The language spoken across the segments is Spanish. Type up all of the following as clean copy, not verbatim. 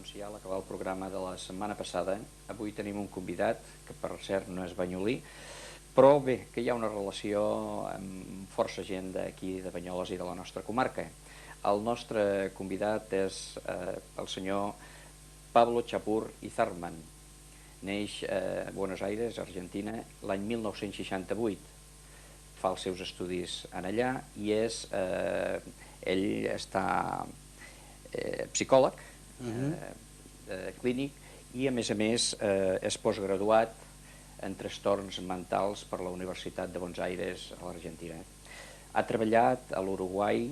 anunciar l'acabar el programa de la setmana passada. Avui tenim un convidat, que per cert no és banyolí, però bé, que hi ha una relació amb força gent d'aquí de Banyoles i de la nostra comarca. El nostre convidat és el senyor Pablo Chapur Izarman. Neix a Buenos Aires, Argentina, l'any 1968. Fa els seus estudis en allà i ell està psicòleg clínic i a més és postgraduat en trastorns mentals per la Universitat de Buenos Aires a l'Argentina. Ha treballat a l'Uruguai,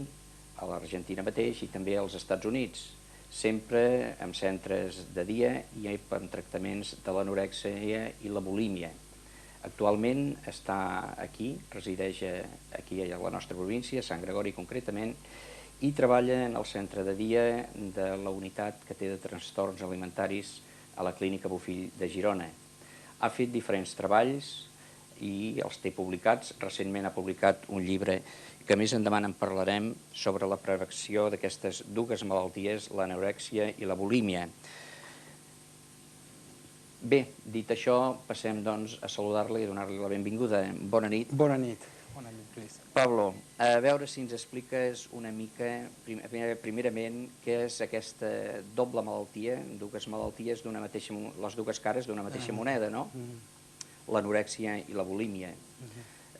a l'Argentina mateix i també als Estats Units, sempre en centres de dia i en tractaments de l'anorèxia i la bulímia. Actualment està aquí, resideix aquí a la nostra província, a Sant Gregori concretament, i treballa en el centre de dia de la unitat que té de trastorns alimentaris a la Clínica Bofill de Girona. Ha fet diferents treballs i els té publicats. Recentment ha publicat un llibre que més endavant en parlarem sobre la prevenció d'aquestes dues malalties, l'anorèxia i la bulímia. Bé, dit això, passem doncs a saludar-la i donar-li la benvinguda. Bona nit. Bona nit. Bona nit, Lluís. Pablo, a veure si ens expliques una mica, primerament, què és aquesta doble malaltia, dues malalties d'una mateixa, les dues cares d'una mateixa moneda, no? L'anorèxia i la bulímia.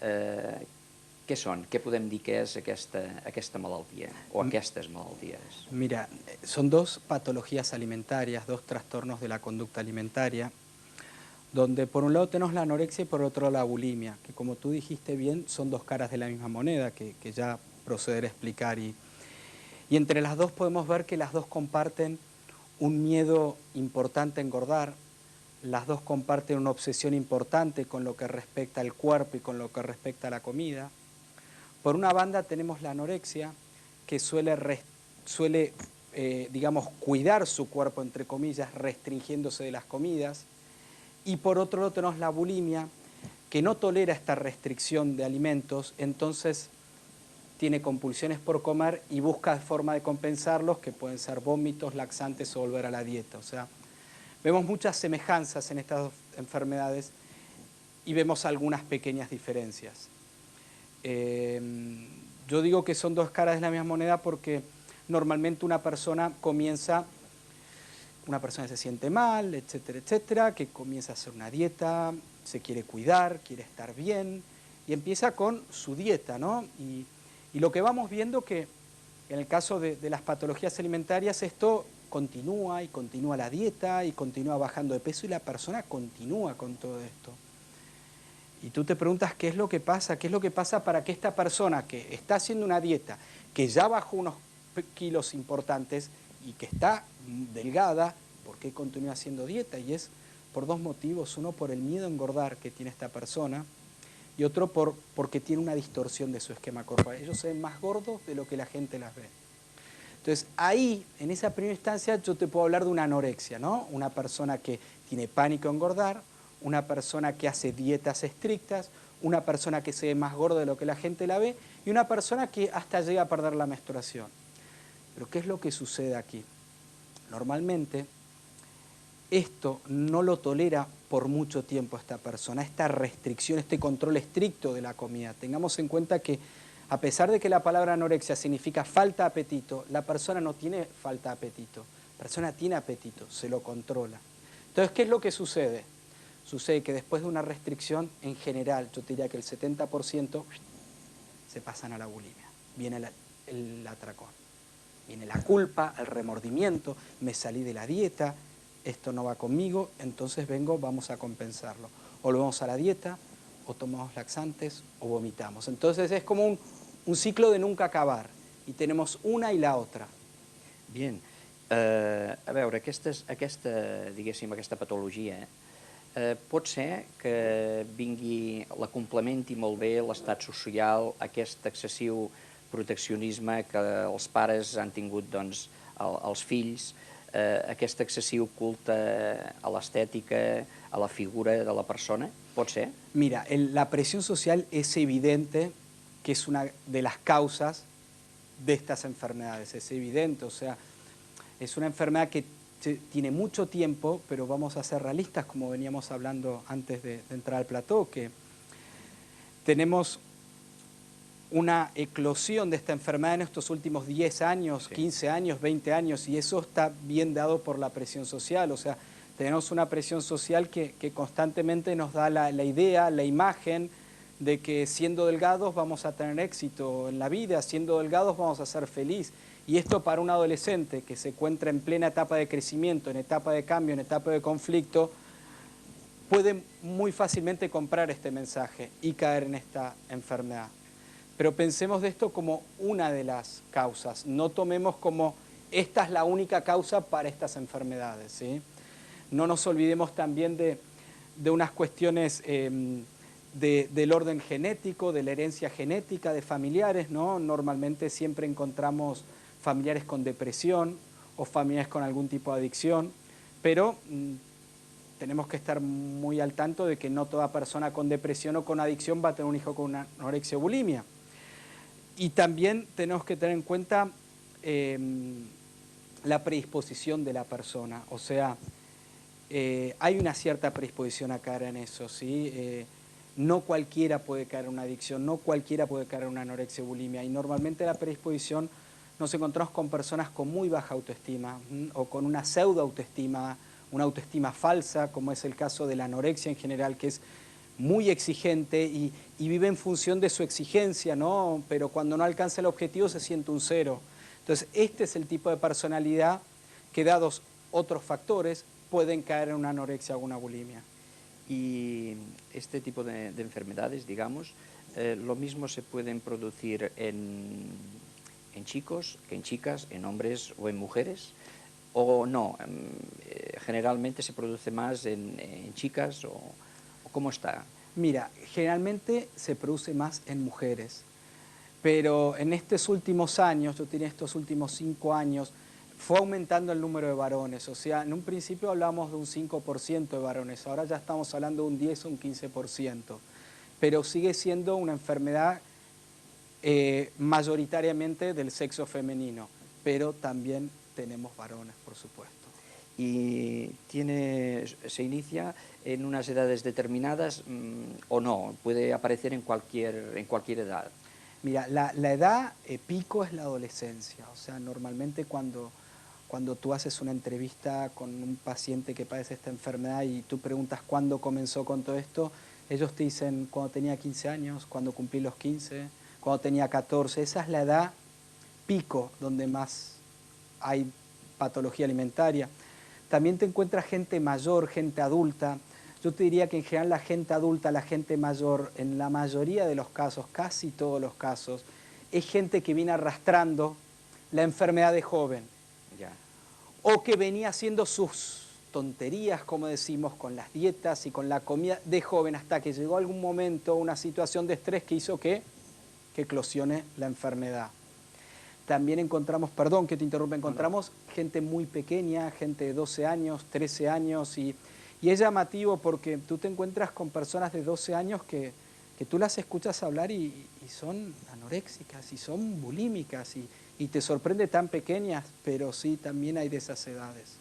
Què són? Què podem dir que és aquesta malaltia o aquestes malalties? Mira, son dos patologías alimentarias, dos trastornos de la conducta alimentaria, donde por un lado tenemos la anorexia y por otro la bulimia, que como tú dijiste bien, son dos caras de la misma moneda, que ya procederé a explicar. Y entre las dos podemos ver que las dos comparten un miedo importante a engordar, las dos comparten una obsesión importante con lo que respecta al cuerpo y con lo que respecta a la comida. Por una banda tenemos la anorexia, que suele digamos, cuidar su cuerpo, entre comillas, restringiéndose de las comidas. Y por otro lado tenemos la bulimia, que no tolera esta restricción de alimentos, entonces tiene compulsiones por comer y busca forma de compensarlos, que pueden ser vómitos, laxantes o volver a la dieta. O sea, vemos muchas semejanzas en estas dos enfermedades y vemos algunas pequeñas diferencias. Yo digo que son dos caras de la misma moneda porque normalmente una persona se siente mal, etcétera, etcétera, que comienza a hacer una dieta, se quiere cuidar, quiere estar bien y empieza con su dieta, ¿no? Y lo que vamos viendo que en el caso de las patologías alimentarias esto continúa y continúa la dieta y continúa bajando de peso y la persona continúa con todo esto. Y tú te preguntas qué es lo que pasa para que esta persona que está haciendo una dieta, que ya bajó unos kilos importantes y que está delgada, ¿por qué continúa haciendo dieta? Y es por dos motivos, uno por el miedo a engordar que tiene esta persona y otro porque tiene una distorsión de su esquema corporal. Ellos se ven más gordos de lo que la gente las ve. Entonces ahí, en esa primera instancia, yo te puedo hablar de una anorexia, ¿no? Una persona que tiene pánico a engordar, una persona que hace dietas estrictas, una persona que se ve más gorda de lo que la gente la ve y una persona que hasta llega a perder la menstruación. Pero ¿qué es lo que sucede aquí? Normalmente esto no lo tolera por mucho tiempo esta persona, esta restricción, este control estricto de la comida. Tengamos en cuenta que a pesar de que la palabra anorexia significa falta de apetito, la persona no tiene falta de apetito, la persona tiene apetito, se lo controla. Entonces, ¿qué es lo que sucede? Sucede que después de una restricción, en general, yo te diría que el 70% se pasan a la bulimia. Viene el atracón. Viene la culpa, el remordimiento, me salí de la dieta, esto no va conmigo, entonces vamos a compensarlo. O volvemos a la dieta, o tomamos laxantes, o vomitamos. Entonces es como un ciclo de nunca acabar, y tenemos una i la otra. Bien, a veure, aquesta patologia pot ser que la complementi molt bé l'estat social, aquest excessiu proteccionisme que els pares han tingut als fills, aquest excessiu culte a l'estètica, a la figura de la persona, pot ser? Mira, la presión social es evidente que es una de las causas de estas enfermedades, es evidente, o sea, es una enfermedad que tiene mucho tiempo, pero vamos a ser realistas, como veníamos hablando antes de entrar al plató, que tenemos una eclosión de esta enfermedad en estos últimos 10 años, 15 años, 20 años, y eso está bien dado por la presión social. O sea, tenemos una presión social que constantemente nos da la idea, la imagen de que siendo delgados vamos a tener éxito en la vida, siendo delgados vamos a ser feliz. Y esto para un adolescente que se encuentra en plena etapa de crecimiento, en etapa de cambio, en etapa de conflicto, puede muy fácilmente comprar este mensaje y caer en esta enfermedad. Pero pensemos de esto como una de las causas, no tomemos como esta es la única causa para estas enfermedades, ¿sí? No nos olvidemos también de unas cuestiones del orden genético, de la herencia genética, de familiares, ¿no? Normalmente siempre encontramos familiares con depresión o familiares con algún tipo de adicción, pero tenemos que estar muy al tanto de que no toda persona con depresión o con adicción va a tener un hijo con una anorexia o bulimia. Y también tenemos que tener en cuenta la predisposición de la persona, o sea, hay una cierta predisposición a caer en eso, ¿sí? No cualquiera puede caer en una adicción, no cualquiera puede caer en una anorexia o bulimia, y normalmente la predisposición nos encontramos con personas con muy baja autoestima o con una pseudo autoestima, una autoestima falsa, como es el caso de la anorexia en general, que es muy exigente y vive en función de su exigencia, ¿no? Pero cuando no alcanza el objetivo se siente un cero. Entonces, este es el tipo de personalidad que, dados otros factores, pueden caer en una anorexia o una bulimia. Y este tipo de enfermedades, digamos, lo mismo se pueden producir en chicos que en chicas, en hombres o en mujeres, o no, generalmente se produce más en chicas, o cómo está. Mira, generalmente se produce más en mujeres, pero en estos últimos años, yo tenía estos últimos 5 años, fue aumentando el número de varones. O sea, en un principio hablamos de un 5% de varones, ahora ya estamos hablando de un 10 o un 15%, pero sigue siendo una enfermedad mayoritariamente del sexo femenino, pero también tenemos varones, por supuesto. ¿Y se inicia en unas edades determinadas o no? ¿Puede aparecer en cualquier edad? Mira, la edad pico es la adolescencia. O sea, normalmente cuando tú haces una entrevista con un paciente que padece esta enfermedad y tú preguntas cuándo comenzó con todo esto, ellos te dicen cuando tenía 15 años, cuando cumplí los 15, cuando tenía 14. Esa es la edad pico donde más hay patología alimentaria. También te encuentras gente mayor, gente adulta. Yo te diría que en general la gente adulta, la gente mayor, en la mayoría de los casos, casi todos los casos, es gente que viene arrastrando la enfermedad de joven. Ya. O que venía haciendo sus tonterías, como decimos, con las dietas y con la comida de joven, hasta que llegó algún momento, una situación de estrés que hizo que eclosione la enfermedad. También encontramos, perdón que te interrumpa, encontramos gente muy pequeña, gente de 12 años, 13 años, y es llamativo porque tú te encuentras con personas de 12 años que tú las escuchas hablar y son anoréxicas y son bulímicas y te sorprende tan pequeñas, pero sí, también hay de esas edades.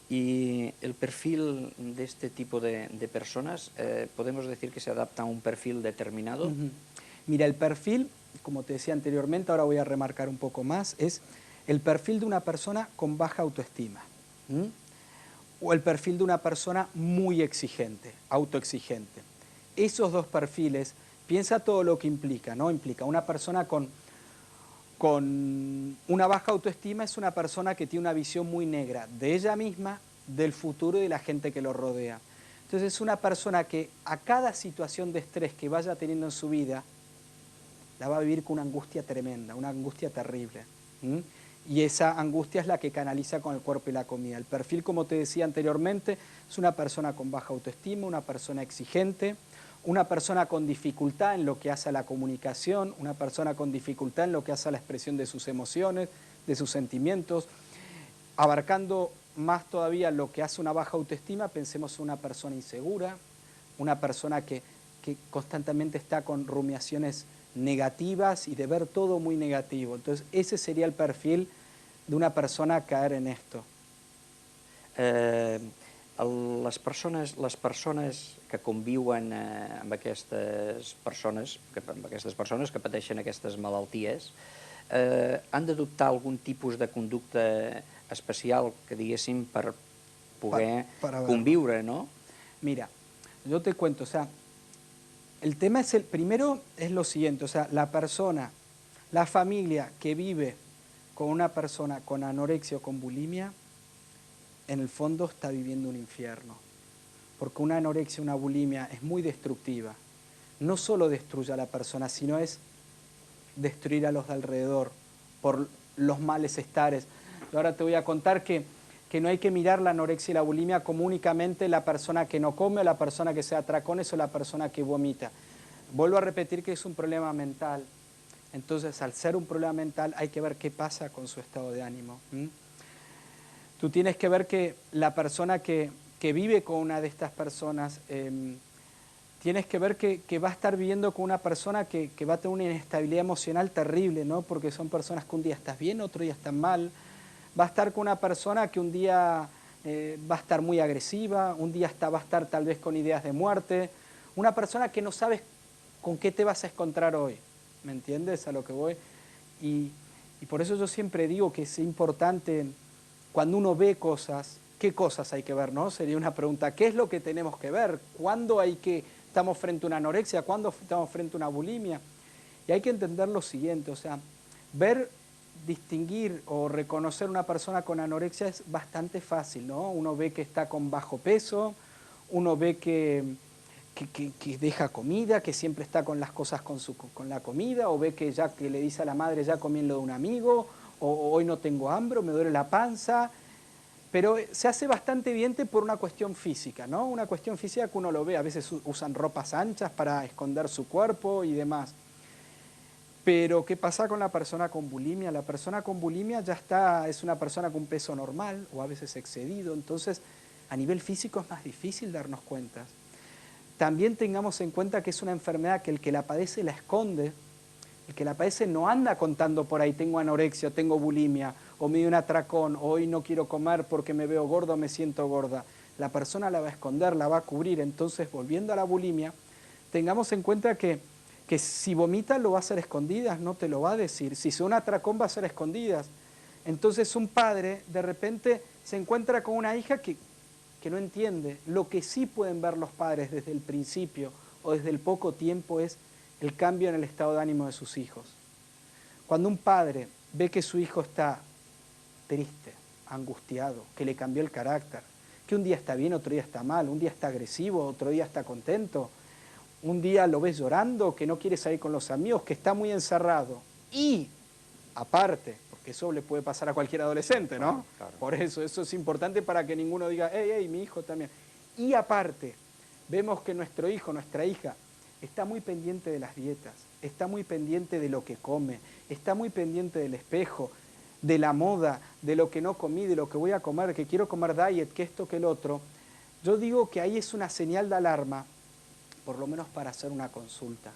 ¿Y el perfil de este tipo de personas, podemos decir que se adapta a un perfil determinado? Mira, el perfil, como te decía anteriormente, ahora voy a remarcar un poco más, es el perfil de una persona con baja autoestima. O el perfil de una persona muy exigente, autoexigente. Esos dos perfiles, piensa todo lo que implica, ¿no? Implica una persona con una baja autoestima, es una persona que tiene una visión muy negra de ella misma, del futuro y de la gente que lo rodea. Entonces es una persona que a cada situación de estrés que vaya teniendo en su vida, la va a vivir con una angustia tremenda, una angustia terrible. Y esa angustia es la que canaliza con el cuerpo y la comida. El perfil, como te decía anteriormente, es una persona con baja autoestima, una persona exigente, una persona con dificultad en lo que hace a la comunicación, una persona con dificultad en lo que hace a la expresión de sus emociones, de sus sentimientos. Abarcando más todavía lo que hace una baja autoestima, pensemos en una persona insegura, una persona que constantemente está con rumiaciones negativas y de ver todo muy negativo. Entonces, ese sería el perfil de una persona a caer en esto. Les persones que conviuen amb aquestes persones que pateixen aquestes malalties han d'adoptar algun tipus de conducta especial que diguéssim per poder para verlo. conviure, ¿no? Mira, yo te cuento, o sea, el tema es primero es lo siguiente, o sea, la familia que vive con una persona con anorexia o con bulimia, en el fondo está viviendo un infierno. Porque una anorexia, una bulimia es muy destructiva. No solo destruye a la persona, sino es destruir a los de alrededor por los malestares. Ahora te voy a contar que no hay que mirar la anorexia y la bulimia como únicamente la persona que no come, o la persona que se atracones o la persona que vomita. Vuelvo a repetir que es un problema mental. Entonces, al ser un problema mental, hay que ver qué pasa con su estado de ánimo. Tú tienes que ver que la persona que vive con una de estas personas, tienes que ver que va a estar viviendo con una persona que va a tener una inestabilidad emocional terrible, ¿no? Porque son personas que un día estás bien, otro día estás mal. Va a estar con una persona que un día va a estar muy agresiva, un día va a estar tal vez con ideas de muerte. Una persona que no sabes con qué te vas a encontrar hoy. ¿Me entiendes a lo que voy? Y por eso yo siempre digo que es importante, cuando uno ve cosas, ¿qué cosas hay que ver, no? Sería una pregunta, ¿qué es lo que tenemos que ver? ¿Cuándo estamos frente a una anorexia? ¿Cuándo estamos frente a una bulimia? Y hay que entender lo siguiente, o sea, distinguir o reconocer una persona con anorexia es bastante fácil, ¿no? Uno ve que está con bajo peso, uno ve que deja comida, que siempre está con las cosas con la comida, o ve que le dice a la madre, ya comí lo de un amigo, o hoy no tengo hambre, o me duele la panza, pero se hace bastante evidente por una cuestión física, ¿no? Una cuestión física que uno lo ve, a veces usan ropas anchas para esconder su cuerpo y demás. Pero, ¿qué pasa con la persona con bulimia? La persona con bulimia es una persona con un peso normal, o a veces excedido, entonces a nivel físico es más difícil darnos cuenta. También tengamos en cuenta que es una enfermedad que el que la padece la esconde. El que la padece no anda contando por ahí, tengo anorexia, tengo bulimia, o me dio un atracón, o hoy no quiero comer porque me veo gordo o me siento gorda. La persona la va a esconder, la va a cubrir. Entonces, volviendo a la bulimia, tengamos en cuenta que si vomita lo va a hacer escondidas, no te lo va a decir. Si es un atracón va a ser escondidas. Entonces un padre de repente se encuentra con una hija que no entiende. Lo que sí pueden ver los padres desde el principio o desde el poco tiempo es el cambio en el estado de ánimo de sus hijos. Cuando un padre ve que su hijo está triste, angustiado, que le cambió el carácter, que un día está bien, otro día está mal, un día está agresivo, otro día está contento, un día lo ves llorando, que no quiere salir con los amigos, que está muy encerrado. Y, aparte, porque eso le puede pasar a cualquier adolescente, ¿no? Claro. Por eso es importante para que ninguno diga, hey, mi hijo también. Y aparte, vemos que nuestro hijo, nuestra hija, está muy pendiente de las dietas, está muy pendiente de lo que come, está muy pendiente del espejo, de la moda, de lo que no comí, de lo que voy a comer, que quiero comer diet, que esto, que el otro. Yo digo que ahí es una señal de alarma, por lo menos para hacer una consulta,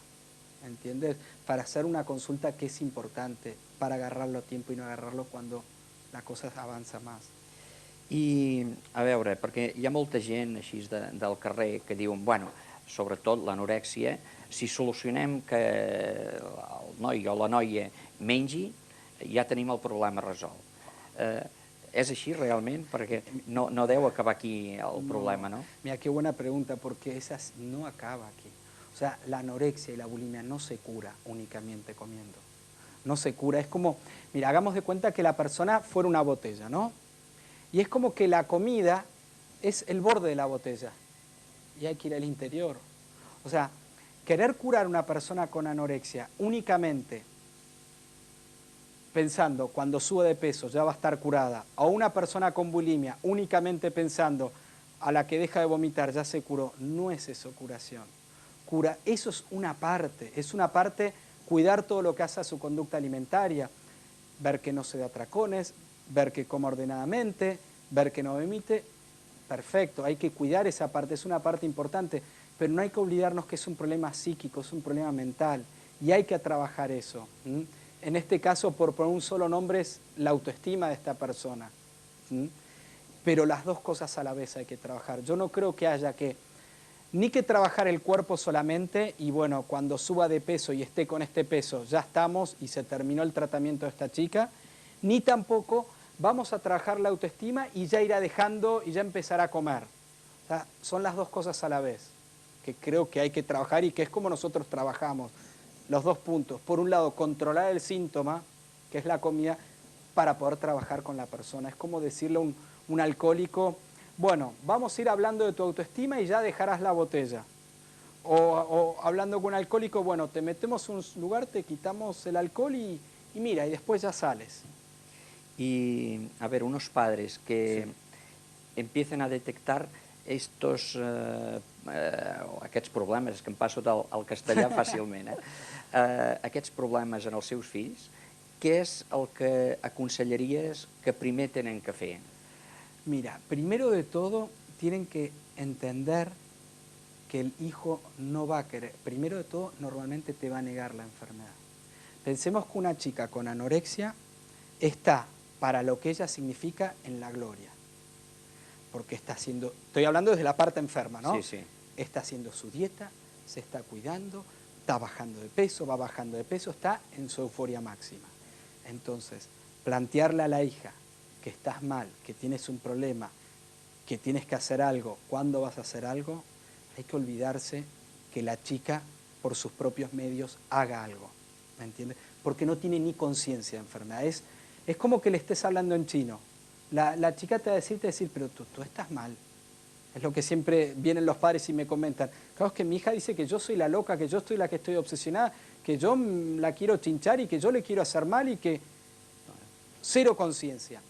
¿entiendes? Para hacer una consulta que es importante, para agarrarlo a tiempo i no agarrarlo cuando la cosa avança més. I, a veure, perquè hi ha molta gent així del carrer que diuen, bueno, sobretot l'anorèxia, si solucionem que el noi o la noia mengi, ja tenim el problema resolt. ¿Es así realmente? Porque no debo acabar aquí el problema, ¿no? Mira, qué buena pregunta, porque esa no acaba aquí. O sea, la anorexia y la bulimia no se cura únicamente comiendo. No se cura, es como, mira, hagamos de cuenta que la persona fuera una botella, ¿no? Y es como que la comida es el borde de la botella y hay que ir al interior. O sea, querer curar a una persona con anorexia únicamente pensando cuando sube de peso ya va a estar curada, o una persona con bulimia únicamente pensando a la que deja de vomitar ya se curó, no es eso curación. Eso es una parte cuidar todo lo que hace a su conducta alimentaria, ver que no se da atracones, ver que coma ordenadamente, ver que no vomite, perfecto, hay que cuidar esa parte, es una parte importante, pero no hay que olvidarnos que es un problema psíquico, es un problema mental, y hay que trabajar eso. En este caso, por poner un solo nombre, es la autoestima de esta persona. pero las dos cosas a la vez hay que trabajar. Yo no creo que haya ni que trabajar el cuerpo solamente y bueno, cuando suba de peso y esté con este peso ya estamos y se terminó el tratamiento de esta chica, ni tampoco vamos a trabajar la autoestima y ya irá dejando y ya empezará a comer. O sea, son las dos cosas a la vez que creo que hay que trabajar y que es como nosotros trabajamos. Los dos puntos. Por un lado, controlar el síntoma, que es la comida, para poder trabajar con la persona. Es como decirle a un alcohólico, bueno, vamos a ir hablando de tu autoestima y ya dejarás la botella. O hablando con un alcohólico, bueno, te metemos en un lugar, te quitamos el alcohol y mira, y después ya sales. Y, a ver, unos padres que Sí. empiecen a detectar aquests problemes, que em passo al castellà fàcilment, aquests problemes en els seus fills, què és el que aconsellaries que primer tenen que fer? Mira, primero de todo tienen que entender que el hijo no va a querer. Primero de todo, normalmente te va a negar la enfermedad. Pensemos que una chica con anorexia está para lo que ella significa en la gloria. Porque está haciendo, estoy hablando desde la parte enferma, ¿no? Sí, sí. Está haciendo su dieta, se está cuidando, está bajando de peso, va bajando de peso, está en su euforia máxima. Entonces, plantearle a la hija que estás mal, que tienes un problema, que tienes que hacer algo, ¿cuándo vas a hacer algo? Hay que olvidarse que la chica, por sus propios medios, haga algo, ¿me entiendes? Porque no tiene ni conciencia de enfermedad. Es como que le estés hablando en chino. La chica te va a decir, pero tú estás mal. Es lo que siempre vienen los padres y me comentan. Claro, es que mi hija dice que yo soy la loca, que yo estoy la que estoy obsesionada, que yo la quiero chinchar y que yo le quiero hacer mal y que... Cero conciencia.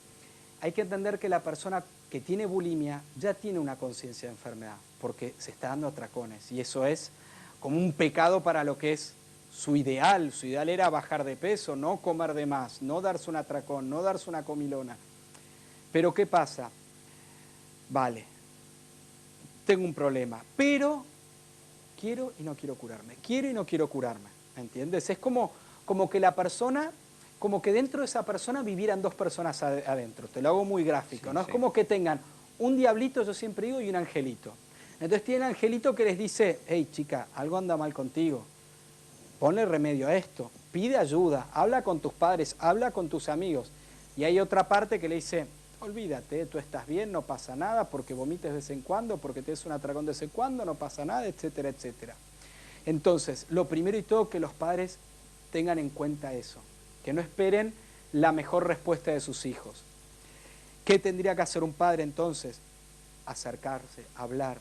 Hay que entender que la persona que tiene bulimia ya tiene una conciencia de enfermedad, porque se está dando atracones y eso es como un pecado para lo que es su ideal. Su ideal era bajar de peso, no comer de más, no darse un atracón, no darse una comilona. Pero ¿qué pasa? Vale, tengo un problema, pero quiero y no quiero curarme, quiero y no quiero curarme, ¿entiendes? Es como que la persona, como que dentro de esa persona vivieran dos personas adentro, te lo hago muy gráfico, Sí, ¿no? sí. Es como que tengan un diablito, yo siempre digo, y un angelito. Entonces tiene el angelito que les dice, hey chica, algo anda mal contigo, ponle remedio a esto, pide ayuda, habla con tus padres, habla con tus amigos. Y hay otra parte que le dice, olvídate, tú estás bien, no pasa nada, porque vomites de vez en cuando, porque te des un atracón de vez en cuando, no pasa nada, etcétera, etcétera. Entonces, lo primero y todo, que los padres tengan en cuenta eso, que no esperen la mejor respuesta de sus hijos. ¿Qué tendría que hacer un padre entonces? Acercarse, hablar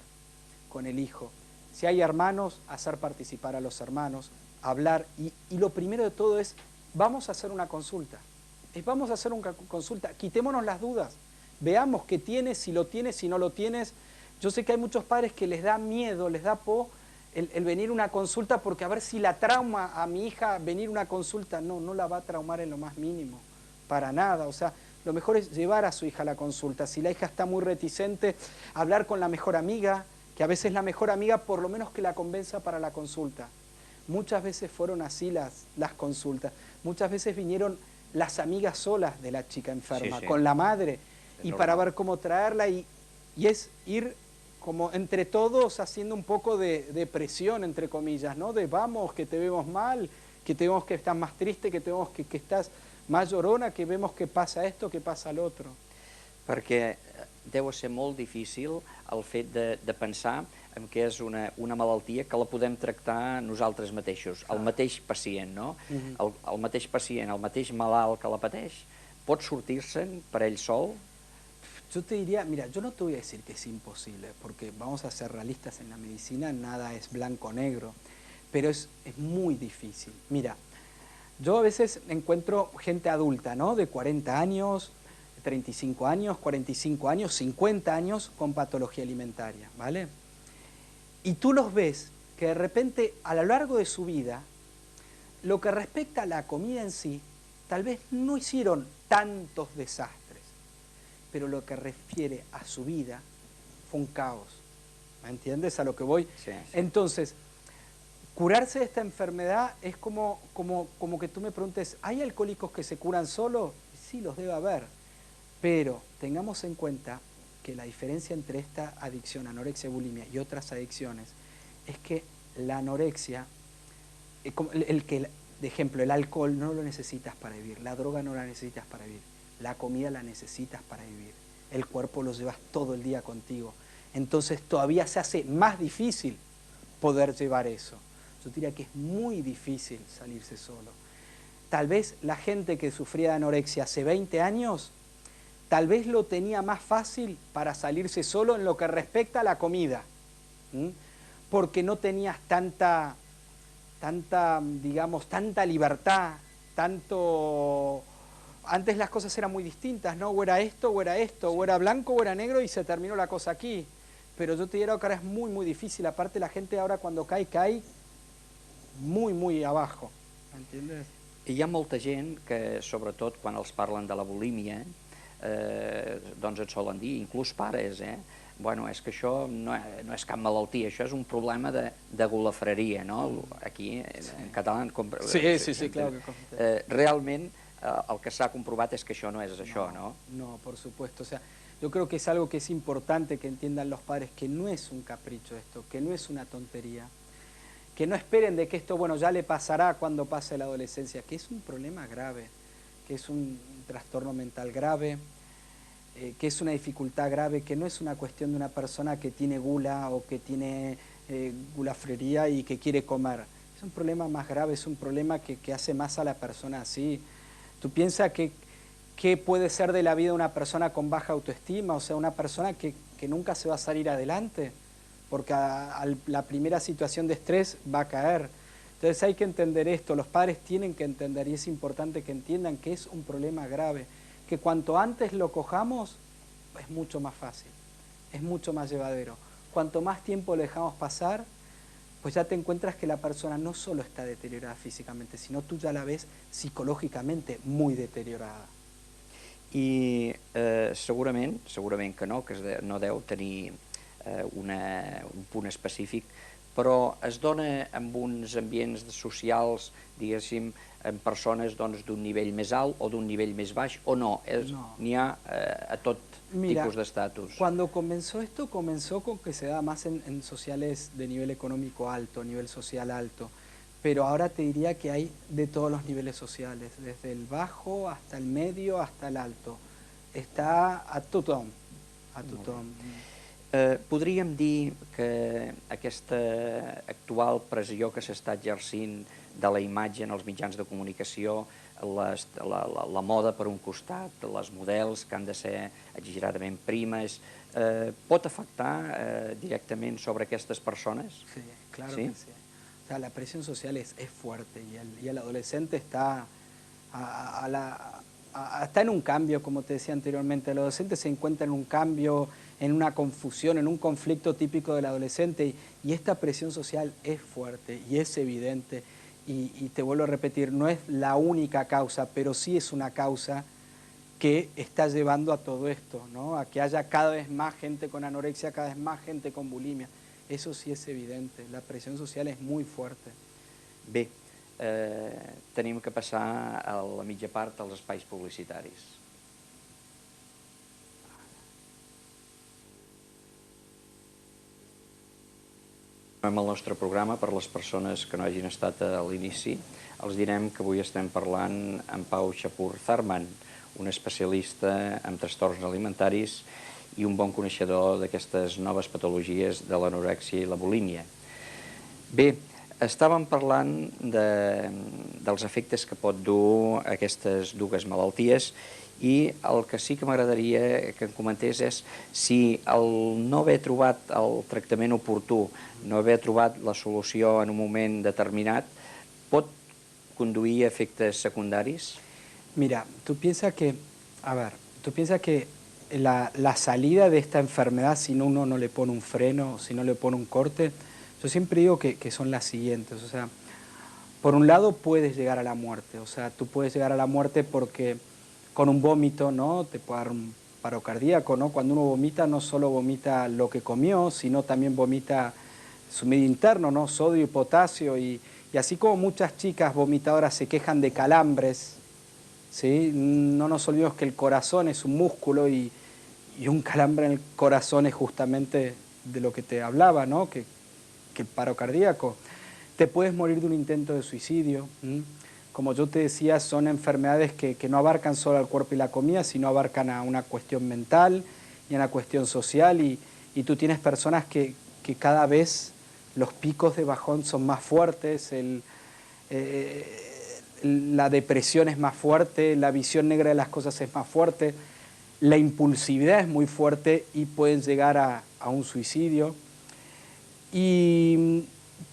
con el hijo. Si hay hermanos, hacer participar a los hermanos, hablar. Y lo primero de todo es, vamos a hacer una consulta. Vamos a hacer una consulta, quitémonos las dudas, veamos qué tienes, si lo tienes, si no lo tienes. Yo sé que hay muchos padres que les da miedo, les da el venir a una consulta porque a ver si la trauma a mi hija venir a una consulta. No la va a traumar en lo más mínimo, para nada. O sea, lo mejor es llevar a su hija a la consulta. Si la hija está muy reticente, hablar con la mejor amiga, que a veces la mejor amiga por lo menos que la convenza para la consulta. Muchas veces fueron así las consultas, muchas veces vinieron las amigas solas de la chica enferma, Sí, sí. con la madre, y normal. para ver cómo traerla, y es ir como entre todos haciendo un poco de presión, entre comillas, ¿no? De vamos, que te vemos mal, que te vemos que estás más triste, que te vemos que estás más llorona, que vemos que pasa esto, que pasa lo otro. Perquè deu ser molt difícil el fet de pensar en que és una malaltia que la podem tractar nosaltres mateixos, el mateix pacient, no? El mateix pacient, el mateix malalt que la pateix, pot sortir-se'n per ell sol? Yo te diría, mira, yo no te voy a decir que es imposible, porque vamos a ser realistas en la medicina, nada es blanco o negro, pero es muy difícil. Mira, yo a veces encuentro gente adulta, ¿no? De 40 años, 35 años, 45 años, 50 años con patología alimentaria, ¿vale? Y tú los ves que de repente a lo largo de su vida, lo que respecta a la comida en sí, tal vez no hicieron tantos desastres, pero lo que refiere a su vida fue un caos. ¿Me entiendes a lo que voy? Sí, sí. Entonces, curarse de esta enfermedad es como que tú me preguntes, ¿hay alcohólicos que se curan solos? Sí, los debe haber, pero tengamos en cuenta que la diferencia entre esta adicción, anorexia, bulimia y otras adicciones, es que la anorexia, de ejemplo, el alcohol no lo necesitas para vivir, la droga no la necesitas para vivir, la comida la necesitas para vivir, el cuerpo lo llevas todo el día contigo. Entonces todavía se hace más difícil poder llevar eso. Yo diría que es muy difícil salirse solo. Tal vez la gente que sufría de anorexia hace 20 años, tal vez lo tenía más fácil para salirse solo en lo que respecta a la comida, porque no tenías tanta, digamos, tanta libertad, tanto... Antes las cosas eran muy distintas, ¿no? O era esto, o era esto, o era blanco, o era negro, y se terminó la cosa aquí. Pero yo te diría que ahora es muy, muy difícil. Aparte la gente ahora cuando cae muy, muy abajo. ¿Entiendes? Hi ha molta gent que, sobretot quan els parlen de la bulímia, doncs et solen dir, inclús pares, bueno, és que això no és cap malaltia, això és un problema de golafreria, no? Aquí, en català... Sí, claro. Realment, el que s'ha comprovat és que això no és això, ¿no? No, por supuesto. O sea, yo creo que es algo que es importante que entiendan los padres, que no es un capricho esto, que no es una tontería, que no esperen de que esto, bueno, ya le pasará cuando pase la adolescencia, que es un problema grave, que es un trastorno mental grave, que es una dificultad grave, que no es una cuestión de una persona que tiene gula o que tiene gulafrería y que quiere comer. Es un problema más grave, es un problema que hace más a la persona así. Tú piensas que puede ser de la vida de una persona con baja autoestima, o sea, una persona que nunca se va a salir adelante, porque a la primera situación de estrés va a caer. Entonces hay que entender esto, los padres tienen que entender, y es importante que entiendan que es un problema grave, que cuanto antes lo cojamos, es mucho más fácil, es mucho más llevadero. Cuanto más tiempo le dejamos pasar, pues ya te encuentras que la persona no solo está deteriorada físicamente, sino tú ya la ves psicològicament muy deteriorada. I segurament que no deu tenir un punt específic, però es dona en uns ambients socials, diguéssim, en persones d'un nivell més alt o d'un nivell més baix, o no? N'hi ha a tot tipus d'estatus. Cuando comenzó esto, comenzó con que se da más en sociales de nivel económico alto, nivel social alto, pero ahora te diría que hay de todos los niveles sociales, desde el bajo hasta el medio hasta el alto. Està a tothom, a tothom. Podríem dir que aquesta actual pressió que s'està exercint de la imatge en els mitjans de comunicació, la moda per un costat, les models que han de ser exageradament primes, pot afectar directament sobre aquestes persones? Sí, claro que sí. O sea, la presión social es fuerte y el adolescente está en un cambio, como te decía anteriormente. El adolescente se encuentra en un cambio, en una confusión, en un conflicto típico del adolescente, y esta presión social es fuerte y es evidente. Y te vuelvo a repetir, no es la única causa, pero sí es una causa que está llevando a todo esto, ¿no? A que haya cada vez más gente con anorexia, cada vez más gente con bulimia. Eso sí es evidente, la presión social es muy fuerte. Bé, tenim que passar a la mitja part als espais publicitaris. El nostre programa, per les persones que no hagin estat a l'inici, els direm que avui estem parlant amb Pau Chapur Zarman, un especialista en trastorns alimentaris i un bon coneixedor d'aquestes noves patologies de l'anorèxia i la bulímia. Bé, estàvem parlant dels efectes que pot dur aquestes dues malalties, i el que sí que m'agradaria que em comentés és si el no haver trobat el tractament oportú, no haver trobat la solució en un moment determinat, pot conduir a efectes secundaris? Mira, tú piensas que la salida de esta enfermedad, si uno no le pone un freno, si no le pone un corte, yo siempre digo que son las siguientes. O sea, por un lado puedes llegar a la muerte, o sea, tú puedes llegar a la muerte porque con un vómito, ¿no? Te puede dar un paro cardíaco, ¿no? Cuando uno vomita, no solo vomita lo que comió, sino también vomita su medio interno, ¿no? Sodio y potasio, y así como muchas chicas vomitadoras se quejan de calambres, ¿sí? No nos olvidemos que el corazón es un músculo y y un calambre en el corazón es justamente de lo que te hablaba, ¿no? Que el paro cardíaco. Te puedes morir de un intento de suicidio. Como yo te decía, son enfermedades que no abarcan solo al cuerpo y la comida, sino abarcan a una cuestión mental y a una cuestión social. Y tú tienes personas que cada vez los picos de bajón son más fuertes, la depresión es más fuerte, la visión negra de las cosas es más fuerte, la impulsividad es muy fuerte y pueden llegar a un suicidio. Y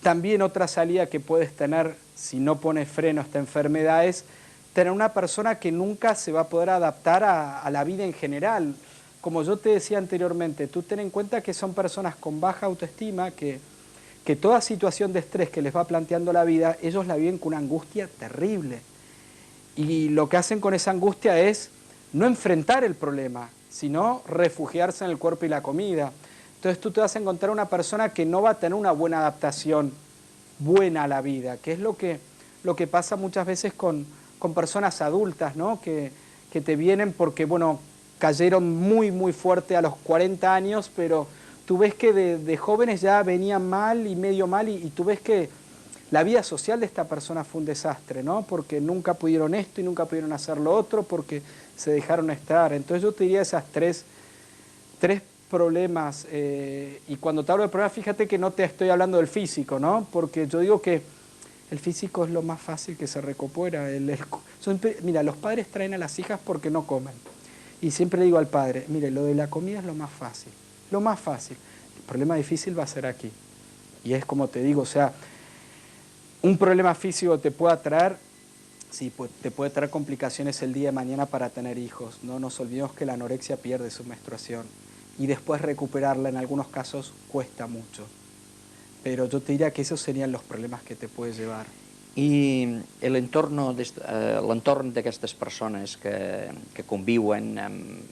también otra salida que puedes tener si no pones freno a esta enfermedad es tener una persona que nunca se va a poder adaptar a la vida en general. Como yo te decía anteriormente, tú ten en cuenta que son personas con baja autoestima, que toda situación de estrés que les va planteando la vida, ellos la viven con una angustia terrible. Y lo que hacen con esa angustia es no enfrentar el problema, sino refugiarse en el cuerpo y la comida. Entonces tú te vas a encontrar una persona que no va a tener una buena adaptación, buena a la vida, que es lo que pasa muchas veces con personas adultas, ¿no? Que te vienen porque, bueno, cayeron muy, muy fuerte a los 40 años, pero tú ves que de jóvenes ya venían mal y medio mal y tú ves que la vida social de esta persona fue un desastre, ¿no? Porque nunca pudieron esto y nunca pudieron hacer lo otro porque se dejaron estar. Entonces yo te diría esas tres problemas, y cuando te hablo de problemas, fíjate que no te estoy hablando del físico, ¿no? Porque yo digo que el físico es lo más fácil que se recupera. Mira, los padres traen a las hijas porque no comen. Y siempre le digo al padre, mire, lo de la comida es lo más fácil, lo más fácil. El problema difícil va a ser aquí. Y es como te digo, o sea, un problema físico te puede traer, sí, te puede traer complicaciones el día de mañana para tener hijos. No nos olvidemos que la anorexia pierde su menstruación. Y después recuperarla en algunos casos cuesta mucho. Pero yo te diría que esos serían los problemas que te puedes llevar. I l'entorn d'aquestes persones que conviuen amb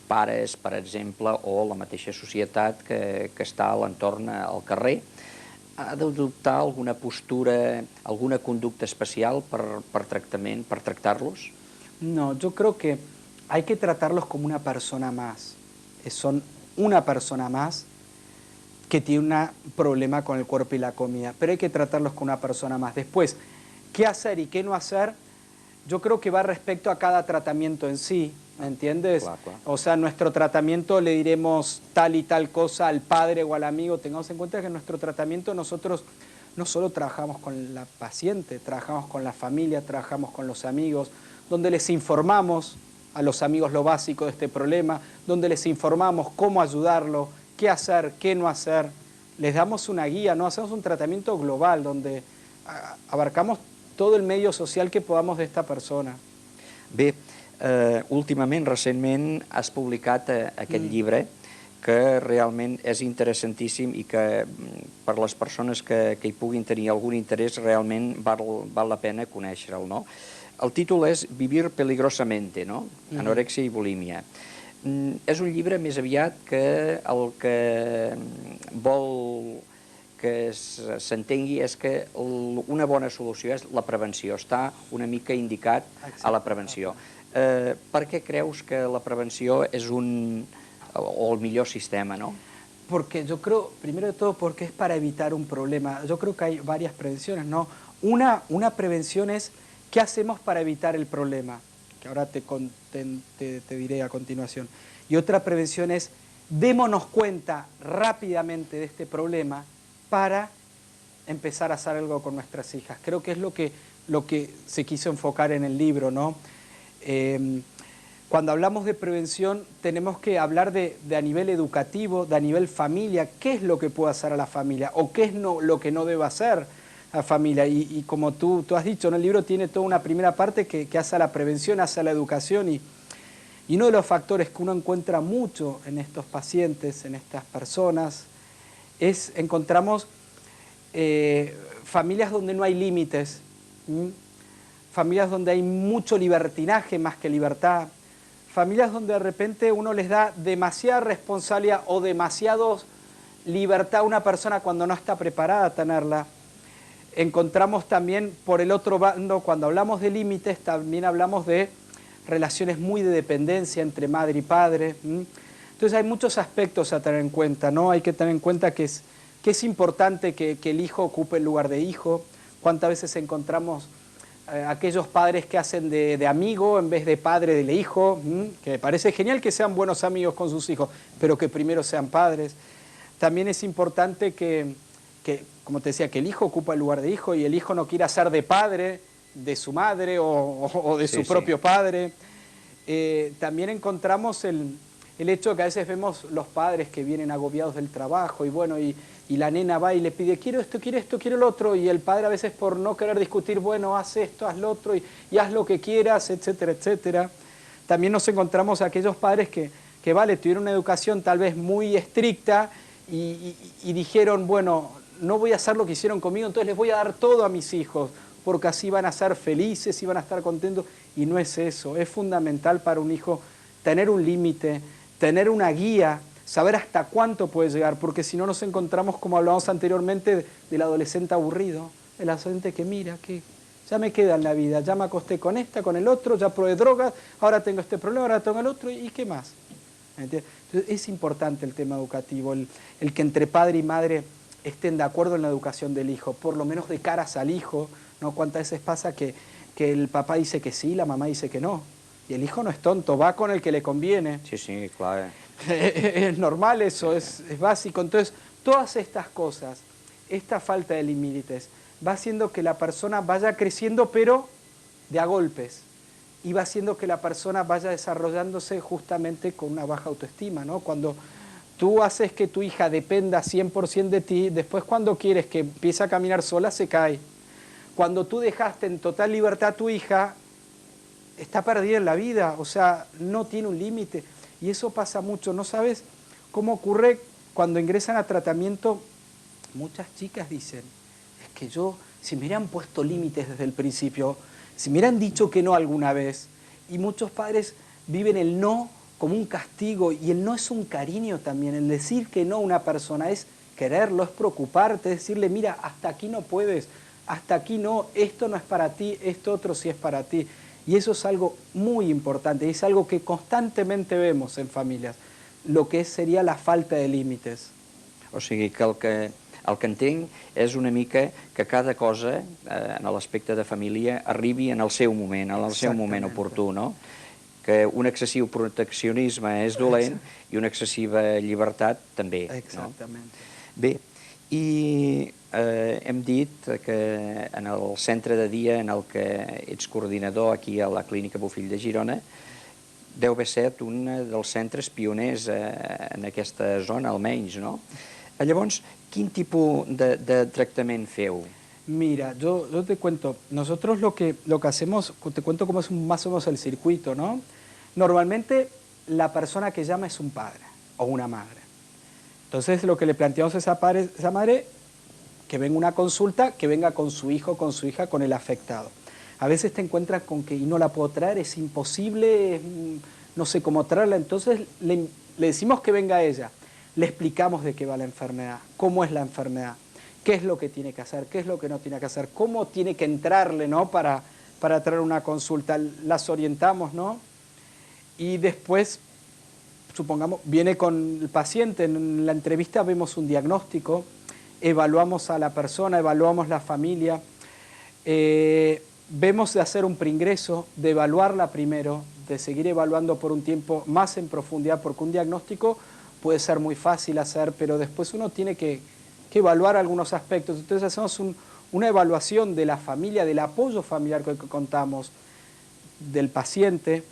pares, per exemple, o la mateixa societat que està a l'entorn al carrer, ha d'adoptar alguna postura, alguna conducta especial per tractament, per tractar-los? No, yo creo que hay que tratarlos como una persona más. Son una persona más que tiene un problema con el cuerpo y la comida, pero hay que tratarlos como una persona más. Después, ¿qué hacer y qué no hacer? Yo creo que va respecto a cada tratamiento en sí, ¿me entiendes? Claro, claro. O sea, nuestro tratamiento le diremos tal y tal cosa al padre o al amigo. Tengamos en cuenta que en nuestro tratamiento nosotros no solo trabajamos con la paciente, trabajamos con la familia, trabajamos con los amigos, donde les informamos a los amigos lo básico de este problema, donde les informamos cómo ayudarlo, qué hacer, qué no hacer. Les damos una guía, ¿no? Hacemos un tratamiento global donde abarcamos todo el medio social que podamos de esta persona. Bé, últimament, recentment, has publicat aquest llibre que realment és interessantíssim i que per les persones que hi puguin tenir algun interès realment val la pena conèixer-lo, no? El títol és Vivir peligrosamente, no? Anorèxia i bulímia. És un llibre més aviat que el que vol que s'entengui és que una bona solució és la prevenció, està una mica indicat a la prevenció. Per què creus que la prevenció és o el millor sistema, no? Porque yo creo, primero de todo, porque es para evitar un problema. Yo creo que hay varias prevenciones, ¿no? Una prevención es ¿qué hacemos para evitar el problema? Que ahora te diré a continuación. Y otra prevención es démonos cuenta rápidamente de este problema para empezar a hacer algo con nuestras hijas. Creo que es lo que se quiso enfocar en el libro, ¿no? Cuando hablamos de prevención tenemos que hablar de a nivel educativo, de a nivel familia, qué es lo que puede hacer a la familia o qué es lo que no debe hacer la familia. Y como tú has dicho, ¿no? El libro tiene toda una primera parte que hace a la prevención, hace a la educación y uno de los factores que uno encuentra mucho en estos pacientes, en estas personas, encontramos familias donde no hay límites, familias donde hay mucho libertinaje más que libertad, familias donde de repente uno les da demasiada responsabilidad o demasiada libertad a una persona cuando no está preparada a tenerla. Encontramos también por el otro bando, cuando hablamos de límites, también hablamos de relaciones muy de dependencia entre madre y padre. Entonces hay muchos aspectos a tener en cuenta, ¿no? Hay que tener en cuenta que es importante que el hijo ocupe el lugar de hijo. ¿Cuántas veces encontramos aquellos padres que hacen de amigo en vez de padre del hijo? Que me parece genial que sean buenos amigos con sus hijos, pero que primero sean padres. También es importante que, como te decía, que el hijo ocupa el lugar de hijo y el hijo no quiera ser de padre de su madre o de su propio padre. También encontramos el hecho de que a veces vemos los padres que vienen agobiados del trabajo y bueno, y la nena va y le pide, quiero esto, quiero lo otro, y el padre a veces por no querer discutir, bueno, haz esto, haz lo otro, y haz lo que quieras, etcétera, etcétera. También nos encontramos aquellos padres que vale, tuvieron una educación tal vez muy estricta y dijeron, bueno, no voy a hacer lo que hicieron conmigo, entonces les voy a dar todo a mis hijos, porque así van a ser felices y van a estar contentos, y no es eso. Es fundamental para un hijo tener un límite, tener una guía, saber hasta cuánto puede llegar, porque si no nos encontramos, como hablábamos anteriormente, del adolescente aburrido, el adolescente que mira, que ya me queda en la vida, ya me acosté con esta, con el otro, ya probé drogas, ahora tengo este problema, ahora tengo el otro, ¿y qué más? ¿Entiendes? Entonces es importante el tema educativo, el que entre padre y madre estén de acuerdo en la educación del hijo, por lo menos de caras al hijo, ¿no? ¿Cuántas veces pasa que el papá dice que sí, la mamá dice que no? Y el hijo no es tonto, va con el que le conviene. Sí, sí, claro. Es normal eso, es básico. Entonces, todas estas cosas, esta falta de límites, va haciendo que la persona vaya creciendo, pero de a golpes. Y va haciendo que la persona vaya desarrollándose justamente con una baja autoestima, ¿no? Cuando tú haces que tu hija dependa 100% de ti, después cuando quieres que empiece a caminar sola, se cae. Cuando tú dejaste en total libertad a tu hija, está perdida en la vida, o sea, no tiene un límite. Y eso pasa mucho, ¿no sabes cómo ocurre cuando ingresan a tratamiento? Muchas chicas dicen, es que yo, si me hubieran puesto límites desde el principio, si me hubieran dicho que no alguna vez, y muchos padres viven el no como un castigo, y el no es un cariño también, el decir que no a una persona es quererlo, es preocuparte, es decirle, mira, hasta aquí no puedes, hasta aquí no, esto no es para ti, esto otro sí es para ti. Y eso es algo muy importante, es algo que constantemente vemos en familias, lo que sería la falta de límites. O sigui que el que entenc és una mica que cada cosa, en l'aspecte de família, arribi en el seu moment, en el seu moment oportú, no? Que un excessiu proteccionisme és dolent i una excessiva llibertat també. Exactament. No? Bé, i hem dit que en el centre de dia en el que ets coordinador aquí a la Clínica Bofill de Girona deu haver estat un dels centres pioners en aquesta zona, almenys, no? Llavors, quin tipus de tractament feu? Mira, yo te cuento, nosotros lo que hacemos, te cuento cómo es más o menos el circuito, ¿no? Normalmente la persona que llama es un padre o una madre. Entonces lo que le planteamos a esa madre, que venga una consulta, que venga con su hijo, con su hija, con el afectado. A veces te encuentras con que y no la puedo traer, es imposible, no sé cómo traerla, entonces le decimos que venga ella, le explicamos de qué va la enfermedad, cómo es la enfermedad, qué es lo que tiene que hacer, qué es lo que no tiene que hacer, cómo tiene que entrarle, ¿no? para traer una consulta, las orientamos, ¿no? Y después, supongamos, viene con el paciente, en la entrevista vemos un diagnóstico, evaluamos a la persona, evaluamos la familia, vemos de hacer un preingreso, de evaluarla primero, de seguir evaluando por un tiempo más en profundidad, porque un diagnóstico puede ser muy fácil hacer, pero después uno tiene que evaluar algunos aspectos. Entonces hacemos una evaluación de la familia, del apoyo familiar que contamos, del paciente,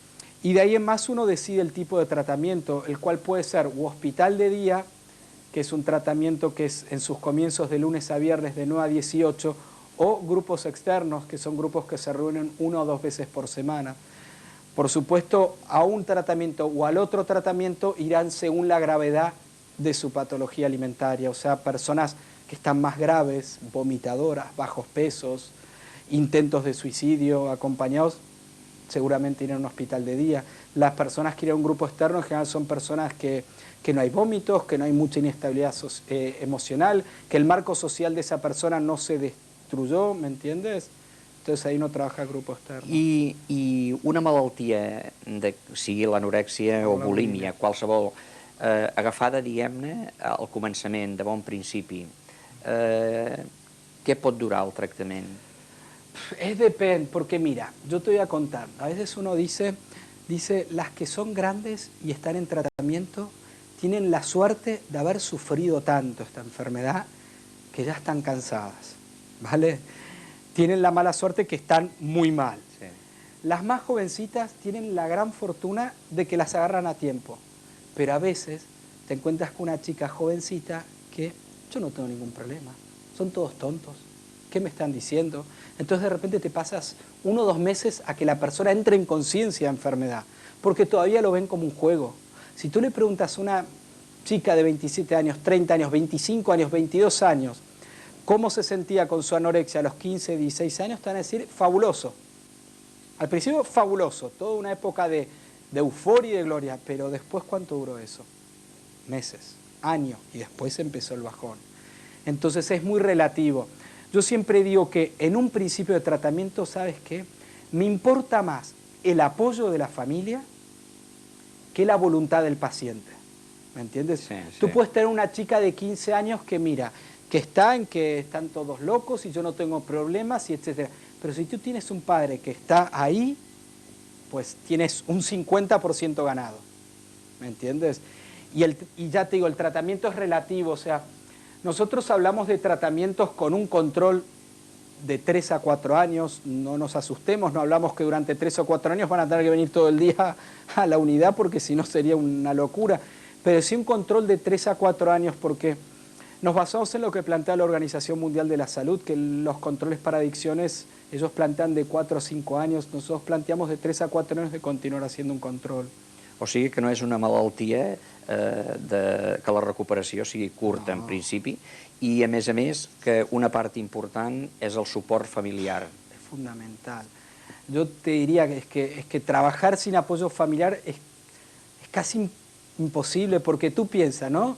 y de ahí en más uno decide el tipo de tratamiento, el cual puede ser u hospital de día, que es un tratamiento que es en sus comienzos de lunes a viernes de 9 a 18, o grupos externos, que son grupos que se reúnen 1 o 2 veces por semana. Por supuesto, a un tratamiento o al otro tratamiento irán según la gravedad de su patología alimentaria, o sea, personas que están más graves, vomitadoras, bajos pesos, intentos de suicidio acompañados, seguramente irán a un hospital de día. Las personas que irán a un grupo externo en general son personas que no hay vómitos, que no hay mucha inestabilidad emocional, que el marco social de esa persona no se destruyó, ¿me entiendes? Entonces ahí no trabaja grupo externo. I una malaltia, sigui l'anorèxia o bulímia, qualsevol, agafada, diguem-ne, al començament, de bon principi, què pot durar el tractament? Es depende, porque mira, yo te voy a contar, a veces uno dice, las que son grandes y están en tratamiento tienen la suerte de haber sufrido tanto esta enfermedad que ya están cansadas, ¿vale? Tienen la mala suerte que están muy mal. Sí. Las más jovencitas tienen la gran fortuna de que las agarran a tiempo, pero a veces te encuentras con una chica jovencita que yo no tengo ningún problema, son todos tontos, ¿qué me están diciendo? Entonces de repente te pasas 1 o 2 meses a que la persona entre en conciencia de enfermedad, porque todavía lo ven como un juego. Si tú le preguntas a una chica de 27 años, 30 años, 25 años, 22 años, cómo se sentía con su anorexia a los 15, 16 años, te van a decir fabuloso. Al principio fabuloso, toda una época de euforia y de gloria, pero después ¿cuánto duró eso? Meses, años, y después empezó el bajón. Entonces es muy relativo. Yo siempre digo que en un principio de tratamiento, ¿sabes qué? Me importa más el apoyo de la familia que la voluntad del paciente. ¿Me entiendes? Sí, sí. Tú puedes tener una chica de 15 años que mira, que están todos locos y yo no tengo problemas, y etcétera. Pero si tú tienes un padre que está ahí, pues tienes un 50% ganado. ¿Me entiendes? Y ya te digo, el tratamiento es relativo, o sea, nosotros hablamos de tratamientos con un control de 3 a 4 años, no nos asustemos, no hablamos que durante 3 o 4 años van a tener que venir todo el día a la unidad porque si no sería una locura, pero sí un control de 3 a 4 años porque nos basamos en lo que plantea la Organización Mundial de la Salud, que los controles para adicciones, ellos plantean de 4 o 5 años, nosotros planteamos de 3 a 4 años de continuar haciendo un control. O sigui que no és una malaltia que la recuperació sigui curta, en principi, i a més, que una part important és el suport familiar. Es fundamental. Yo te diría que es que trabajar sin apoyo familiar es casi imposible, porque tú piensas, ¿no?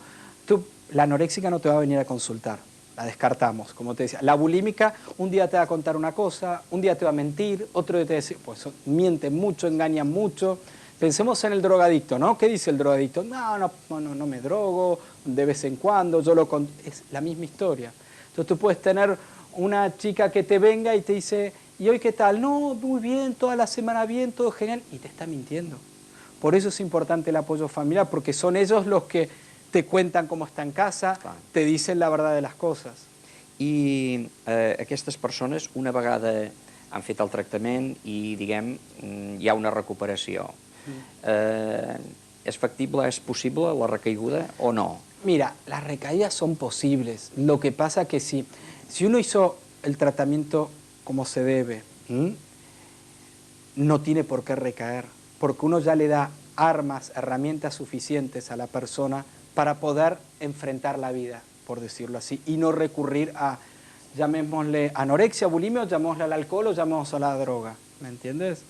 La anoréxica no te va a venir a consultar, la descartamos, como te decía. La bulímica un día te va a contar una cosa, un día te va a mentir, otro día te va a decir, pues miente mucho, engaña mucho. Pensemos en el drogadicto, ¿no? ¿Qué dice el drogadicto? No me drogo, de vez en cuando, es la misma historia. Entonces tú puedes tener una chica que te venga y te dice, ¿y hoy qué tal? No, muy bien, toda la semana bien, todo genial, y te está mintiendo. Por eso es importante el apoyo familiar, porque son ellos los que te cuentan cómo está en casa, te dicen la verdad de las cosas. I aquestes persones, una vegada han fet el tractament i, diguem, hi ha una recuperació, ¿es factible, es posible la recaiguda o no? Mira, las recaídas son posibles. Lo que pasa que si uno hizo el tratamiento como se debe, no tiene por qué recaer, porque uno ya le da armas, herramientas suficientes a la persona para poder enfrentar la vida, por decirlo así, y no recurrir a, llamémosle anorexia, bulimia, o llamémosle al alcohol o llamémosle a la droga, ¿me entiendes?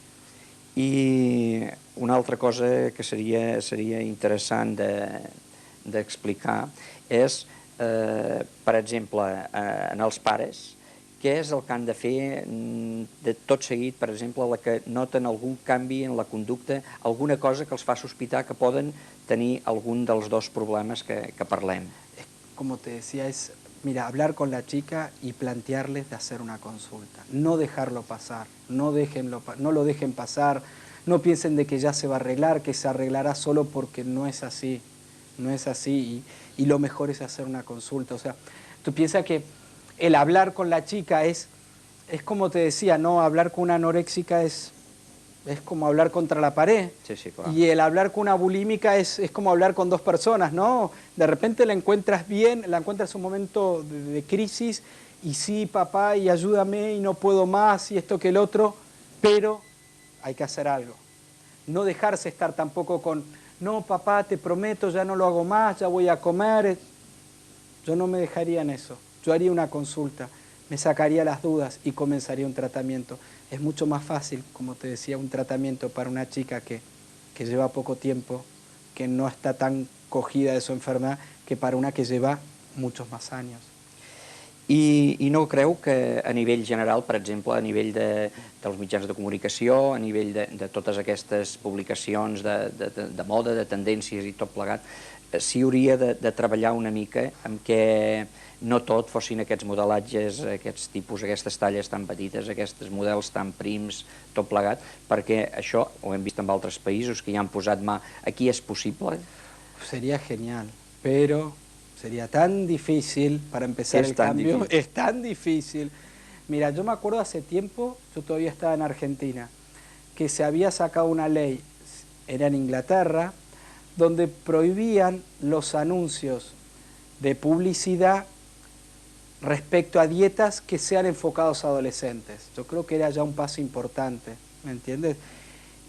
I una altra cosa que seria interessant d'explicar és, per exemple, en els pares, què és el que han de fer de tot seguit, per exemple, la que noten algun canvi en la conducta, alguna cosa que els fa sospitar que poden tenir algun dels dos problemes que parlem. Como te decía, mira, hablar con la chica y plantearles de hacer una consulta. No dejarlo pasar, no lo dejen pasar, no piensen de que ya se va a arreglar, que se arreglará solo, porque no es así, no es así, y lo mejor es hacer una consulta. O sea, tú piensas que el hablar con la chica es como te decía, ¿no? Hablar con una anoréxica es como hablar contra la pared. Sí, sí, claro. Y el hablar con una bulímica es como hablar con dos personas, ¿no? De repente la encuentras bien, la encuentras en un momento de crisis, y sí, papá, y ayúdame, y no puedo más, y esto que el otro, pero hay que hacer algo. No dejarse estar tampoco con, no, papá, te prometo, ya no lo hago más, ya voy a comer. Yo no me dejaría en eso. Yo haría una consulta, me sacaría las dudas y comenzaría un tratamiento. Es mucho más fácil, como te decía, un tratamiento para una chica que lleva poco tiempo, que no está tan cogida de su enfermedad, que para una que lleva muchos más años. I no creu que a nivell general, per exemple, a nivell dels mitjans de comunicació, a nivell de totes aquestes publicacions de moda, de tendències i tot plegat, s'hi hauria de treballar una mica amb què no tot fossin aquests modelatges, aquests tipus, aquestes talles tan petites, aquests models tan prims, tot plegat, perquè això ho hem vist en altres països que ja han posat mà. Aquí és possible? Sería genial, pero sería tan difícil para empezar el cambio. Difícil. Es tan difícil. Mira, yo me acuerdo hace tiempo, yo todavía estaba en Argentina, que se había sacado una ley, era en Inglaterra, donde prohibían los anuncios de publicidad respecto a dietas que sean enfocados a adolescentes. Yo creo que era ya un paso importante, ¿me entiendes?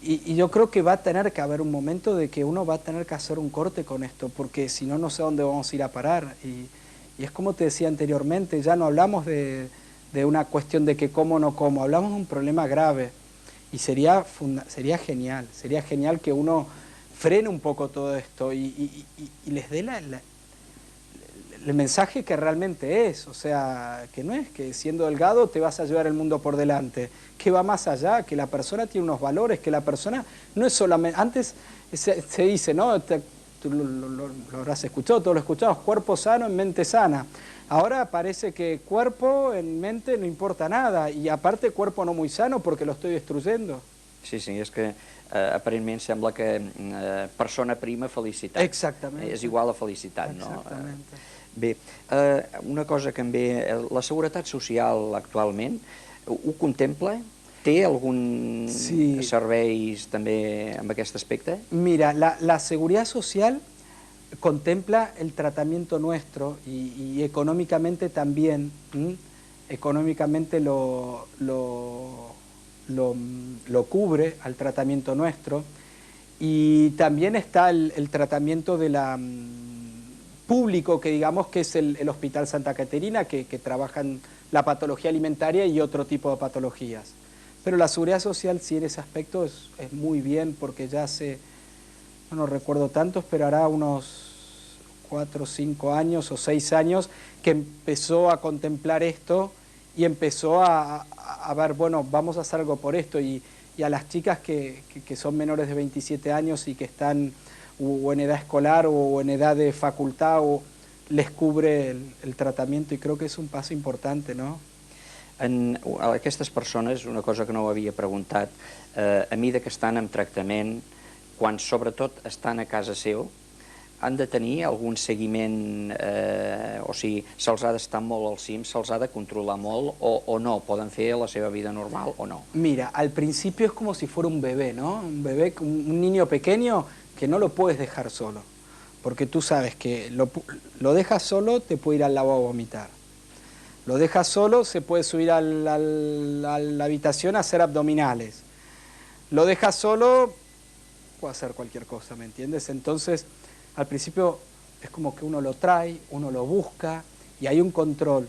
Y yo creo que va a tener que haber un momento de que uno va a tener que hacer un corte con esto, porque si no, no sé a dónde vamos a ir a parar. Y es como te decía anteriormente, ya no hablamos de una cuestión de que como o no como, hablamos de un problema grave. Y sería genial que uno frene un poco todo esto y les dé el mensaje que realmente es, o sea, que no es que siendo delgado te vas a llevar el mundo por delante, que va más allá, que la persona tiene unos valores, que la persona no es solamente, antes se dice, ¿no? Tú lo habrás escuchado, todos lo escuchamos, cuerpo sano en mente sana. Ahora parece que cuerpo en mente no importa nada, y aparte cuerpo no muy sano porque lo estoy destruyendo. Sí, sí, és que aparentment sembla que persona prima felicitat. Exactament. És igual a felicitat, no? Exactament. Bé, una cosa que la Seguretat Social actualment ho contempla? Té algun serveis també en aquest aspecte? Mira, la Seguridad Social contempla el tratamiento nuestro y económicamente también, económicamente lo cubre al tratamiento nuestro, y también está el tratamiento de la público, que digamos que es el Hospital Santa Caterina, que trabaja en la patología alimentaria y otro tipo de patologías. Pero la Seguridad Social sí en ese aspecto es muy bien, porque ya hace, no recuerdo tantos, pero hará unos 4 o 5 años o 6 años que empezó a contemplar esto y empezó a ver, bueno, vamos a hacer algo por esto, y a las chicas que son menores de 27 años y que están o en edad escolar o en edad de facultad, o les cubre el tratamiento, y creo que es un paso importante, ¿no? A aquestes persones, una cosa que no ho havia preguntat, a mesura que estan en tractament, quan sobretot estan a casa seu, han de tenir algún seguiment, o sigui, se'ls ha d'estar molt al cim, se'ls ha de controlar molt, o no, poden fer la seva vida normal o no? Mira, al principio es como si fuera un bebé, ¿no? Un bebé, un niño pequeño que no lo puedes dejar solo, porque tú sabes que lo dejas solo, te puede ir al lavabo a vomitar. Lo dejas solo, se puede subir a la habitación a hacer abdominales. Lo dejas solo, puede hacer cualquier cosa, ¿me entiendes? Entonces, al principio es como que uno lo trae, uno lo busca y hay un control.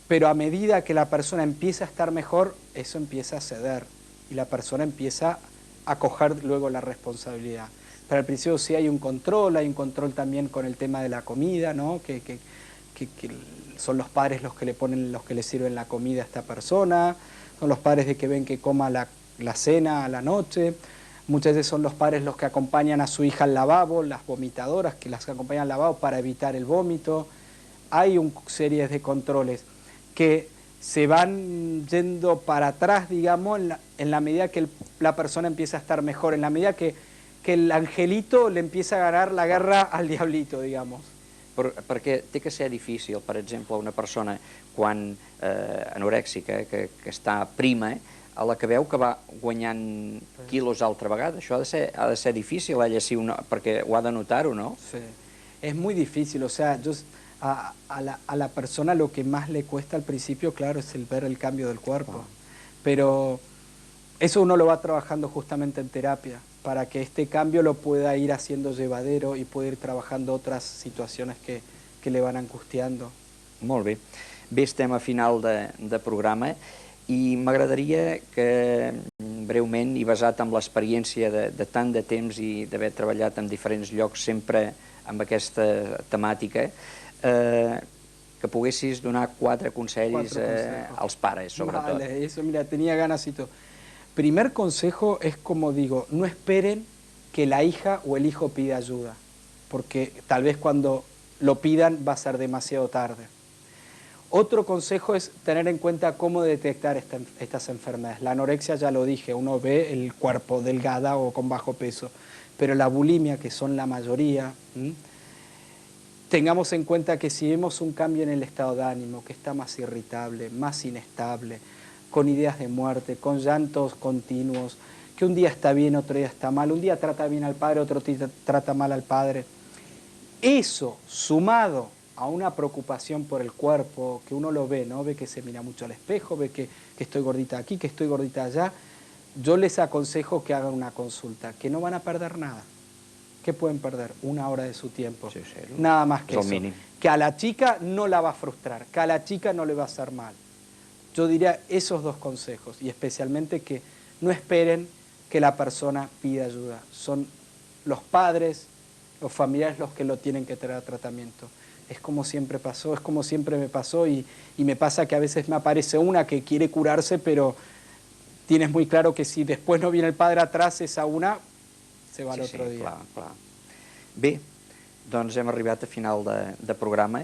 Pero a medida que la persona empieza a estar mejor, eso empieza a ceder y la persona empieza a coger luego la responsabilidad. Pero al principio sí hay un control también con el tema de la comida, ¿no? Que son los padres los que le sirven la comida a esta persona, son los padres de que ven que coma la cena a la noche. Muchas veces son los padres los que acompañan a su hija al lavabo, las vomitadoras que las acompañan al lavabo para evitar el vómito. Hay una serie de controles que se van yendo para atrás, digamos, en la medida que la persona empieza a estar mejor, en la medida que el angelito le empieza a ganar la guerra al diablito, digamos. Perquè té que ser difícil, per exemple, una persona quan anorèxica, que està prima, a la que veu que va guanyant quilos altra vegada, això ha de ser difícil, ella sí, perquè ho ha de notar-ho, no? Sí, es muy difícil, o sea, a la persona lo que más le cuesta al principio, claro, es el ver el cambio del cuerpo, pero eso uno lo va trabajando justamente en terapia, para que este cambio lo pueda ir haciendo llevadero y pueda ir trabajando otras situaciones que le van angustiando. Molt bé. Bé, estem a final de programa i m'agradaria que breument, i basat en l'experiència de tant de temps i d'haver treballat en diferents llocs sempre amb aquesta temàtica, que poguessis donar 4 consells als pares, sobretot. Vale, eso, mira, tenía ganas y todo. Primer consejo es, como digo, no esperen que la hija o el hijo pida ayuda, porque tal vez cuando lo pidan va a ser demasiado tarde. Otro consejo es tener en cuenta cómo detectar estas enfermedades. La anorexia, ya lo dije, uno ve el cuerpo delgada o con bajo peso, pero la bulimia, que son la mayoría, tengamos en cuenta que si vemos un cambio en el estado de ánimo, que está más irritable, más inestable, con ideas de muerte, con llantos continuos, que un día está bien, otro día está mal, un día trata bien al padre, otro día trata mal al padre. Eso, sumado a una preocupación por el cuerpo, que uno lo ve, ¿no? Ve que se mira mucho al espejo, ve que estoy gordita aquí, que estoy gordita allá, yo les aconsejo que hagan una consulta, que no van a perder nada. ¿Qué pueden perder? 1 hora de su tiempo. Sí, sí, nada más que es el eso. mínim. Que a la chica no la va a frustrar, que a la chica no le va a hacer mal. Yo diría esos 2 consejos, y especialmente que no esperen que la persona pida ayuda. Son los padres, los familiares los que lo tienen que traer a tratamiento. Es como siempre pasó, es como siempre me pasó, y me pasa que a veces me aparece una que quiere curarse, pero tienes muy claro que si después no viene el padre atrás, esa una se va al otro dia. Clar, clar. Bé, doncs hem arribat a final de programa.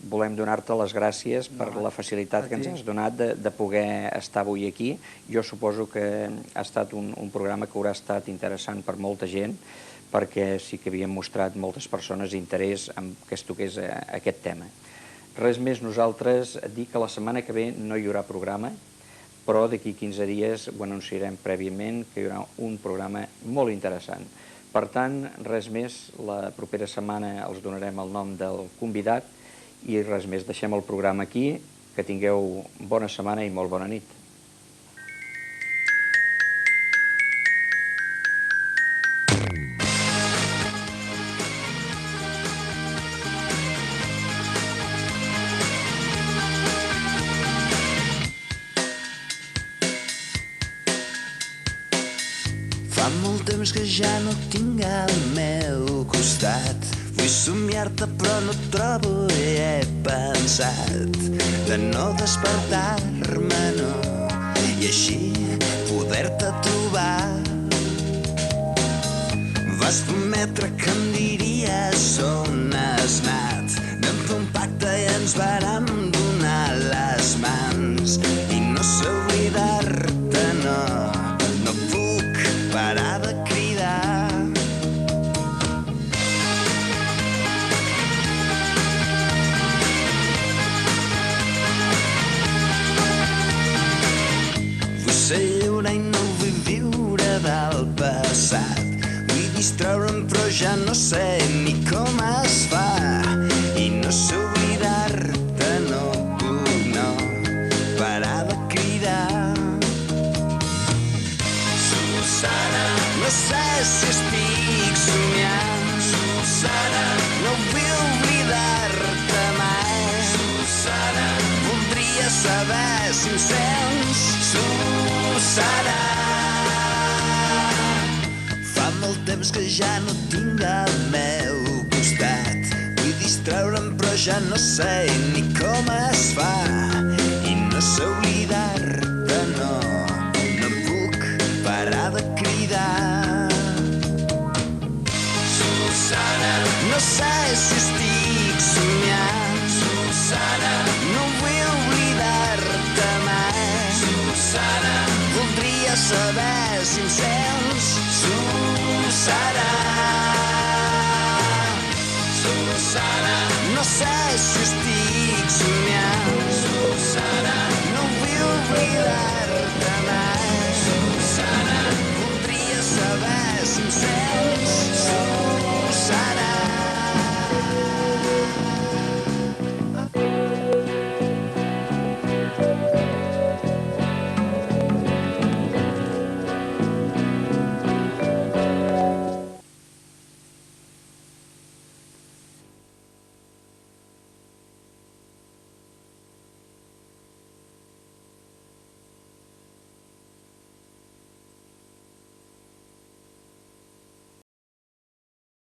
Volem donar-te les gràcies per la facilitat que ens has donat de poder estar avui aquí. Jo suposo que ha estat un programa que haurà estat interessant per molta gent, perquè sí que havíem mostrat moltes persones interès en que es toqués aquest tema. Res més, nosaltres dir que la setmana que ve no hi haurà programa, però d'aquí 15 dies ho anunciarem prèviament, que hi haurà un programa molt interessant. Per tant, res més, la propera setmana els donarem el nom del convidat i res més, deixem el programa aquí, que tingueu bona setmana i molt bona nit. Fa molt temps que ja no tinc al meu costat. Vull somiar-te però no et trobo i he pensat de no despertar-me, no, i així poder-te trobar. Vas prometre que em diries on has anat. Vam fer un pacte i ens vàrem donar les mans, i no sé oblidar-te, no, no puc parar de cridar. Vull ser lliure i no vull viure del passat. Vull distraure'm però ja no sé ni com es fa, i no sé oblidar-te, no puc, no, parar de cridar. Susana, no sé si estic somiant. Susana, no vull oblidar-te mai. Susana, voldria saber si em sents. Susana, fa molt temps que ja no tinc al meu costat. Vull distraure'm però ja no sé ni com es fa, i no sé oblidar-te, no, no puc parar de cridar. Susana, no sé si estic somiant. Susana, no vull oblidar-te mai. Susana, voldria saber si em sents. Susana.